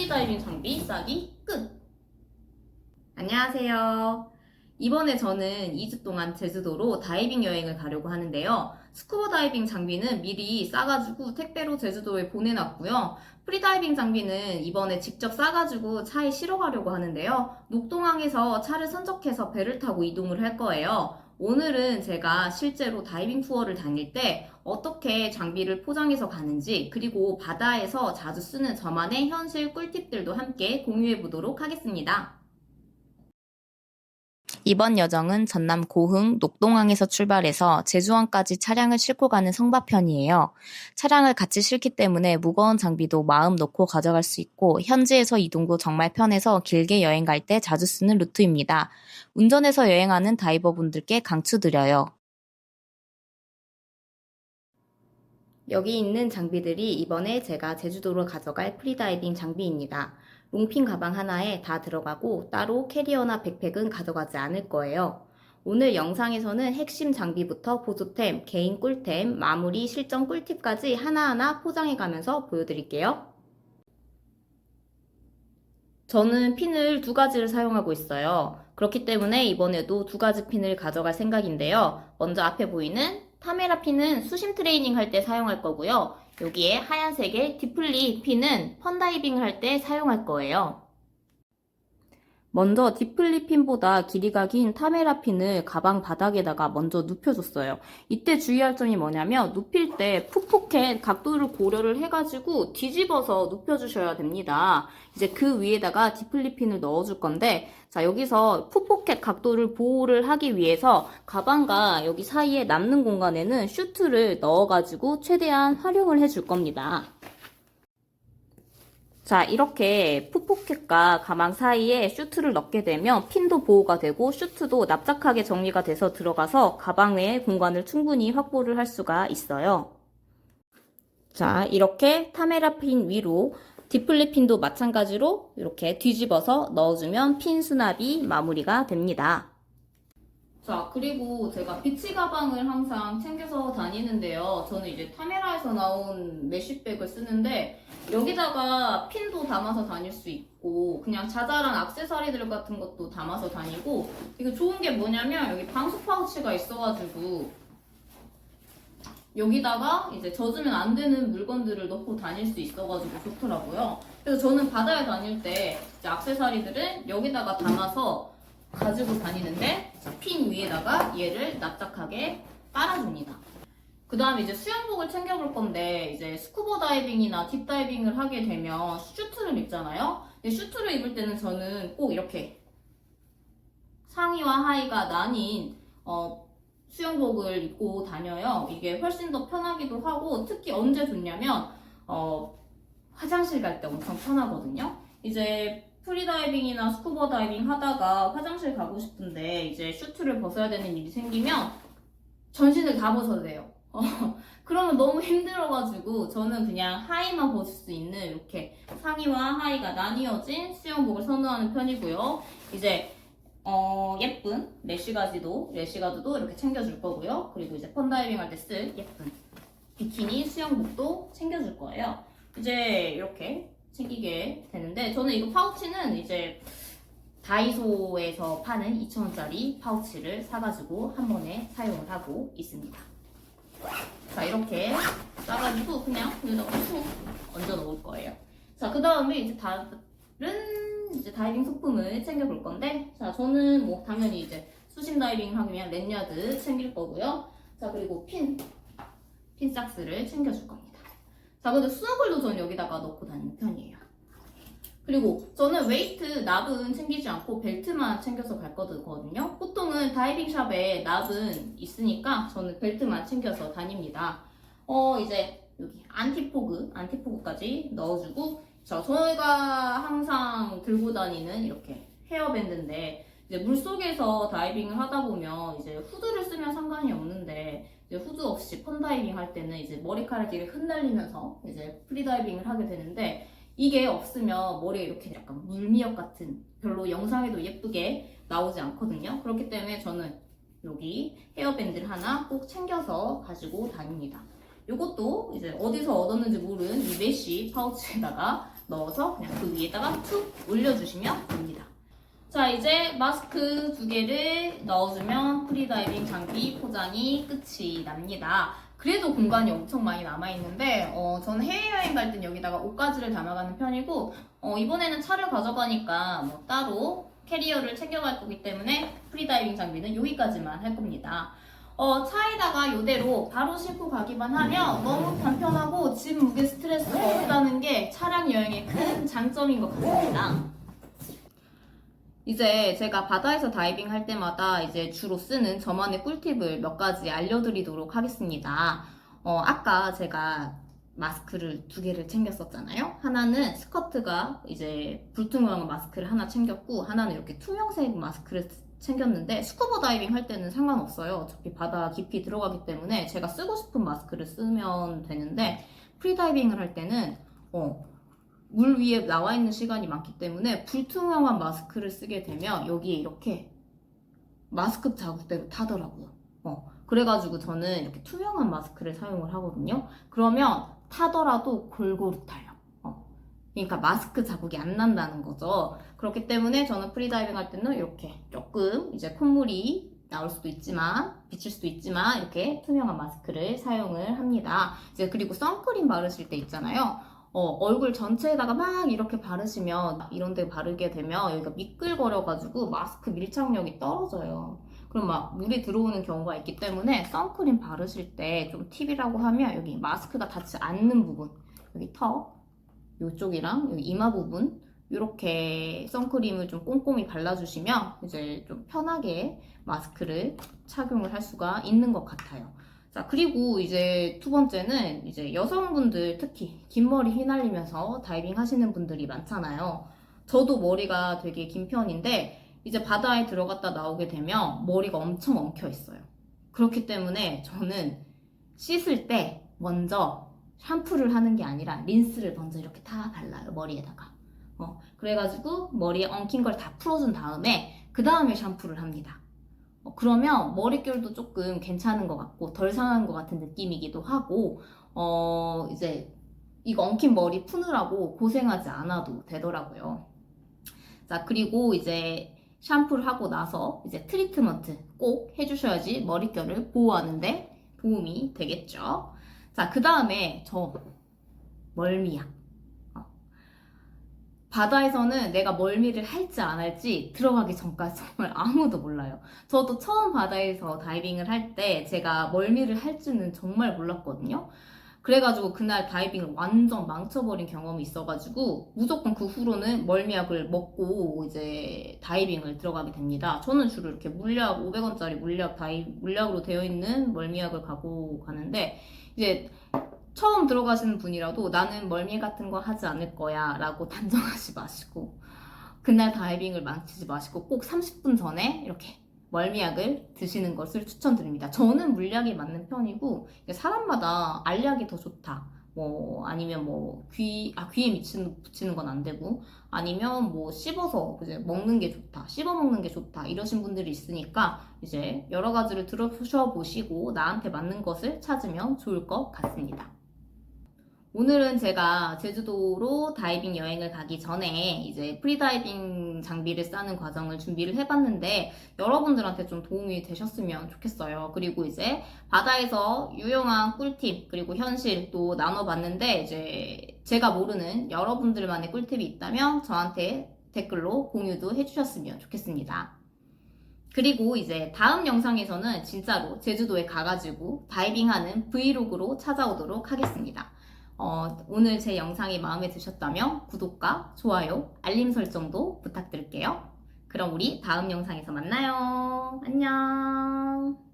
프리다이빙 장비 싸기 끝! 안녕하세요. 이번에 저는 2주 동안 제주도로 다이빙 여행을 가려고 하는데요. 스쿠버 다이빙 장비는 미리 싸가지고 택배로 제주도에 보내놨고요. 프리다이빙 장비는 이번에 직접 싸가지고 차에 실어 가려고 하는데요. 녹동항에서 차를 선적해서 배를 타고 이동을 할 거예요. 오늘은 제가 실제로 다이빙 투어를 다닐 때 어떻게 장비를 포장해서 가는지, 그리고 바다에서 자주 쓰는 저만의 현실 꿀팁들도 함께 공유해 보도록 하겠습니다. 이번 여정은 전남 고흥 녹동항에서 출발해서 제주항까지 차량을 싣고 가는 성바편이에요. 차량을 같이 싣기 때문에 무거운 장비도 마음 놓고 가져갈 수 있고 현지에서 이동도 정말 편해서 길게 여행 갈 때 자주 쓰는 루트입니다. 운전해서 여행하는 다이버분들께 강추드려요. 여기 있는 장비들이 이번에 제가 제주도로 가져갈 프리다이빙 장비입니다. 롱핀 가방 하나에 다 들어가고 따로 캐리어나 백팩은 가져가지 않을 거예요. 오늘 영상에서는 핵심 장비부터 보조템, 개인 꿀템, 마무리, 실전 꿀팁까지 하나하나 포장해가면서 보여드릴게요. 저는 핀을 두 가지를 사용하고 있어요. 그렇기 때문에 이번에도 두 가지 핀을 가져갈 생각인데요. 먼저 앞에 보이는 타메라 핀은 수심 트레이닝 할 때 사용할 거고요. 여기에 하얀색의 디플리 핀은 펀다이빙 할 때 사용할 거예요. 먼저 디플리 핀보다 길이가 긴 타메라 핀을 가방 바닥에다가 먼저 눕혀줬어요. 이때 주의할 점이 뭐냐면 눕힐 때 풋포켓 각도를 고려를 해가지고 뒤집어서 눕혀주셔야 됩니다. 이제 그 위에다가 디플리 핀을 넣어줄 건데, 자, 여기서 풋포켓 각도를 보호를 하기 위해서 가방과 여기 사이에 남는 공간에는 슈트를 넣어가지고 최대한 활용을 해줄 겁니다. 자, 이렇게 풋포켓과 가방 사이에 슈트를 넣게 되면 핀도 보호가 되고 슈트도 납작하게 정리가 돼서 들어가서 가방 내에 공간을 충분히 확보를 할 수가 있어요. 자, 이렇게 타메라 핀 위로 디플리 핀도 마찬가지로 이렇게 뒤집어서 넣어주면 핀 수납이 마무리가 됩니다. 자, 그리고 제가 비치 가방을 항상 챙겨서 다니는데요. 저는 이제 타메라에서 나온 메쉬백을 쓰는데 여기다가 핀도 담아서 다닐 수 있고 그냥 자잘한 액세서리들 같은 것도 담아서 다니고, 이거 좋은 게 뭐냐면 여기 방수 파우치가 있어가지고 여기다가 이제 젖으면 안 되는 물건들을 넣고 다닐 수 있어가지고 좋더라고요. 그래서 저는 바다에 다닐 때 이제 액세서리들은 여기다가 담아서 가지고 다니는데, 자, 핀 위에다가 얘를 납작하게 깔아줍니다. 그 다음에 이제 수영복을 챙겨볼 건데, 이제 스쿠버 다이빙이나 딥다이빙을 하게 되면 슈트를 입잖아요. 근데 슈트를 입을 때는 저는 꼭 이렇게 상의와 하의가 나뉜 수영복을 입고 다녀요. 이게 훨씬 더 편하기도 하고, 특히 언제 좋냐면 화장실 갈 때 엄청 편하거든요. 이제 프리다이빙이나 스쿠버 다이빙 하다가 화장실 가고 싶은데 이제 슈트를 벗어야 되는 일이 생기면 전신을 다 벗어야 돼요. 그러면 너무 힘들어가지고 저는 그냥 하의만 벗을 수 있는 이렇게 상의와 하의가 나뉘어진 수영복을 선호하는 편이고요. 이제 예쁜 래쉬가드도 이렇게 챙겨줄 거고요. 그리고 이제 펀다이빙 할 때 쓸 예쁜 비키니 수영복도 챙겨줄 거예요. 이제 이렇게 챙기게 되는데, 저는 이거 파우치는 이제 다이소에서 파는 2,000원짜리 파우치를 사가지고 한 번에 사용을 하고 있습니다. 자, 이렇게 싸가지고 그냥 여기다가 툭 얹어 놓을 거예요. 자, 그 다음에 이제 다른 이제 다이빙 소품을 챙겨볼 건데, 자, 저는 뭐 당연히 이제 수심 다이빙 하기 위한 랜야드 챙길 거고요. 자, 그리고 핀 삭스를 챙겨줄 겁니다. 자, 근데 스노클도 저는 여기다가 넣고 다니는 편이에요. 그리고 저는 웨이트 납은 챙기지 않고 벨트만 챙겨서 갈 거거든요. 보통은 다이빙 샵에 납은 있으니까 저는 벨트만 챙겨서 다닙니다. 이제 여기 안티포그까지 넣어주고, 저희가 항상 들고 다니는 이렇게 헤어밴드인데, 이제 물속에서 다이빙을 하다 보면 이제 후드를 쓰면 상관이 없는데, 이제 후드 없이 펀다이빙 할 때는 이제 머리카락이 흩날리면서 이제 프리다이빙을 하게 되는데, 이게 없으면 머리에 이렇게 약간 물미역 같은, 별로 영상에도 예쁘게 나오지 않거든요. 그렇기 때문에 저는 여기 헤어밴드를 하나 꼭 챙겨서 가지고 다닙니다. 이것도 이제 어디서 얻었는지 모르는 이 메쉬 파우치에다가 넣어서 그냥 그 위에다가 툭 올려주시면 됩니다. 자, 이제 마스크 2개를 넣어주면 프리다이빙 장비 포장이 끝이 납니다. 그래도 공간이 엄청 많이 남아있는데 저는 해외여행 갈 땐 여기다가 옷가지를 담아가는 편이고 이번에는 차를 가져가니까 뭐 따로 캐리어를 챙겨갈 거기 때문에 프리다이빙 장비는 여기까지만 할 겁니다. 차에다가 이대로 바로 싣고 가기만 하면 너무 간편하고 짐 무게 스트레스가 없다는 게 차량 여행의 큰 장점인 것 같습니다. 이제 제가 바다에서 다이빙 할 때마다 이제 주로 쓰는 저만의 꿀팁을 몇 가지 알려드리도록 하겠습니다. 아까 제가 마스크를 2개를 챙겼었잖아요. 하나는 스커트가 이제 불투명한 마스크를 하나 챙겼고, 하나는 이렇게 투명색 마스크를 챙겼는데, 스쿠버 다이빙 할 때는 상관없어요. 어차피 바다 깊이 들어가기 때문에 제가 쓰고 싶은 마스크를 쓰면 되는데, 프리다이빙을 할 때는 물 위에 나와 있는 시간이 많기 때문에 불투명한 마스크를 쓰게 되면 여기에 이렇게 마스크 자국대로 타더라고요. 그래가지고 저는 이렇게 투명한 마스크를 사용을 하거든요. 그러면 타더라도 골고루 타요. 그러니까 마스크 자국이 안 난다는 거죠. 그렇기 때문에 저는 프리다이빙 할 때는 이렇게 조금 이제 콧물이 나올 수도 있지만, 비칠 수도 있지만, 이렇게 투명한 마스크를 사용을 합니다. 이제 그리고 선크림 바르실 때 있잖아요. 얼굴 전체에다가 막 이렇게 바르시면, 이런 데 바르게 되면 여기가 미끌거려가지고 마스크 밀착력이 떨어져요. 그럼 막 물이 들어오는 경우가 있기 때문에 선크림 바르실 때 좀 팁이라고 하면 여기 마스크가 닿지 않는 부분, 여기 턱, 이쪽이랑 여기 이마 부분, 이렇게 선크림을 좀 꼼꼼히 발라주시면 이제 좀 편하게 마스크를 착용을 할 수가 있는 것 같아요. 자, 그리고 이제 2번째는 이제 여성분들 특히 긴 머리 휘날리면서 다이빙 하시는 분들이 많잖아요. 저도 머리가 되게 긴 편인데 이제 바다에 들어갔다 나오게 되면 머리가 엄청 엉켜 있어요. 그렇기 때문에 저는 씻을 때 먼저 샴푸를 하는 게 아니라 린스를 먼저 이렇게 다 발라요, 머리에다가. 그래가지고 머리에 엉킨 걸 다 풀어준 다음에 그 다음에 샴푸를 합니다. 그러면 머릿결도 조금 괜찮은 것 같고 덜 상한 것 같은 느낌이기도 하고 이제 이거 엉킨 머리 푸느라고 고생하지 않아도 되더라고요. 자, 그리고 이제 샴푸를 하고 나서 이제 트리트먼트 꼭 해주셔야지 머릿결을 보호하는데 도움이 되겠죠. 자, 그 다음에 저 멀미약. 바다에서는 내가 멀미를 할지 안 할지 들어가기 전까지 정말 아무도 몰라요. 저도 처음 바다에서 다이빙을 할 때 제가 멀미를 할 줄은 정말 몰랐거든요. 그래가지고 그날 다이빙을 완전 망쳐버린 경험이 있어가지고 무조건 그 후로는 멀미약을 먹고 이제 다이빙을 들어가게 됩니다. 저는 주로 이렇게 물약, 500원짜리 물약으로 되어 있는 멀미약을 갖고 가는데 이제 처음 들어가시는 분이라도 나는 멀미 같은 거 하지 않을 거야 라고 단정하지 마시고 그날 다이빙을 망치지 마시고 꼭 30분 전에 이렇게 멀미약을 드시는 것을 추천드립니다. 저는 물약이 맞는 편이고 사람마다 알약이 더 좋다 뭐 아니면 뭐 귀에 붙이는 건 안 되고 아니면 뭐 씹어서 이제 먹는 게 좋다, 씹어 먹는 게 좋다 이러신 분들이 있으니까 이제 여러 가지를 들어보시고 나한테 맞는 것을 찾으면 좋을 것 같습니다. 오늘은 제가 제주도로 다이빙 여행을 가기 전에 이제 프리다이빙 장비를 싸는 과정을 준비를 해봤는데 여러분들한테 좀 도움이 되셨으면 좋겠어요. 그리고 이제 바다에서 유용한 꿀팁 그리고 현실도 나눠봤는데 이제 제가 모르는 여러분들만의 꿀팁이 있다면 저한테 댓글로 공유도 해주셨으면 좋겠습니다. 그리고 이제 다음 영상에서는 진짜로 제주도에 가가지고 다이빙하는 브이로그로 찾아오도록 하겠습니다. 오늘 제 영상이 마음에 드셨다면 구독과 좋아요, 알림 설정도 부탁드릴게요. 그럼 우리 다음 영상에서 만나요. 안녕.